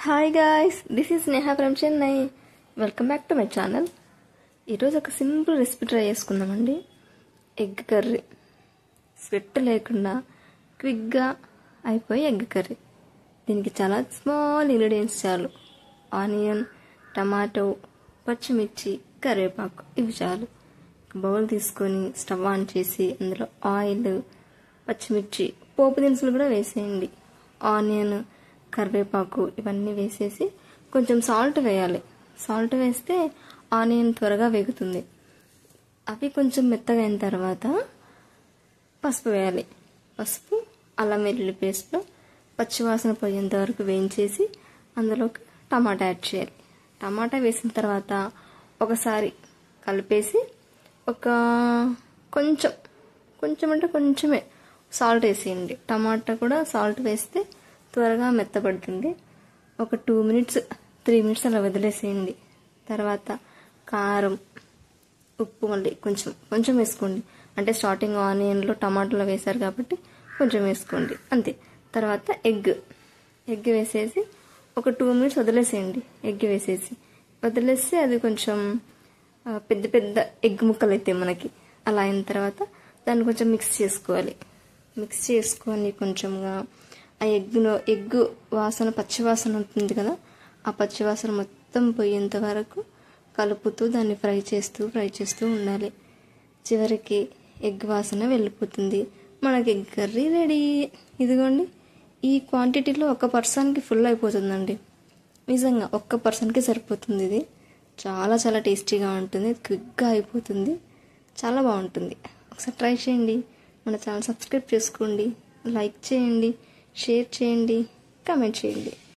Hi guys, this is Neha from Chennai. Welcome back to my channel. ఈరోజు ఒక simple recipe try చేసుకుందామండి. Egg curry. Sweat లేకుండా క్విక్గా అయిపోయి ఎగ్ కర్రీ. దీనికి చాలా స్మాల్ ఇంగ్రీడియంట్స్ చాలు. ఆనియన్, టమాటో, పచ్చిమిర్చి, కరివేపాకు, ఇవి చాలు. బౌల్ తీసుకొని స్టవ్ ఆన్ చేసి అందులో ఆయిల్, పచ్చిమిర్చి, పోపు దినుసులు కూడా వేసేయండి. ఆనియన్, కరివేపాకు ఇవన్నీ వేసేసి కొంచెం సాల్ట్ వేయాలి. సాల్ట్ వేస్తే ఆనియన్ త్వరగా వేగుతుంది. అవి కొంచెం మెత్తగా అయిన తర్వాత పసుపు వేయాలి. పసుపు, అల్లం వెల్లుల్లి పేస్ట్లో పచ్చివాసన పోయేంత వరకు వేయించేసి అందులోకి టమాటా యాడ్ చేయాలి. టమాటా వేసిన తర్వాత ఒకసారి కలిపేసి ఒక కొంచెం అంటే కొంచెమే సాల్ట్ వేసేయండి. టమాటా కూడా సాల్ట్ వేస్తే త్వరగా మెత్తపడుతుంది. ఒక 2 minutes 3 minutes అలా వదిలేసేయండి. తర్వాత కారం, ఉప్పు మళ్ళీ కొంచెం వేసుకోండి. అంటే స్టార్టింగ్ ఆనియన్లో టమాటాలో వేశారు కాబట్టి కొంచెం వేసుకోండి అంతే. తర్వాత ఎగ్ వేసేసి ఒక 2 minutes వదిలేసేయండి. ఎగ్ వేసేసి వదిలేస్తే అది కొంచెం పెద్ద ఎగ్ ముక్కలు అయితే మనకి అలా అయిన తర్వాత దాన్ని కొంచెం మిక్స్ చేసుకోవాలి. మిక్స్ చేసుకొని కొంచెంగా ఆ ఎగ్ వాసన, పచ్చి వాసన ఉంటుంది కదా, ఆ పచ్చి వాసన మొత్తం పోయేంత వరకు కలుపుతూ దాన్ని ఫ్రై చేస్తూ ఉండాలి. చివరికి ఎగ్ వాసన వెళ్ళిపోతుంది. మనకి ఎగ్ కర్రీ రెడీ. ఇదిగోండి, ఈ క్వాంటిటీలో ఒక పర్సన్కి ఫుల్ అయిపోతుందండి. నిజంగా ఒక్క పర్సన్కి సరిపోతుంది. ఇది చాలా చాలా టేస్టీగా ఉంటుంది. క్విక్గా అయిపోతుంది. చాలా బాగుంటుంది. ఒకసారి ట్రై చేయండి. మన ఛానల్ సబ్స్క్రైబ్ చేసుకోండి, లైక్ చేయండి, షేర్ చేయండి, కామెంట్ చేయండి.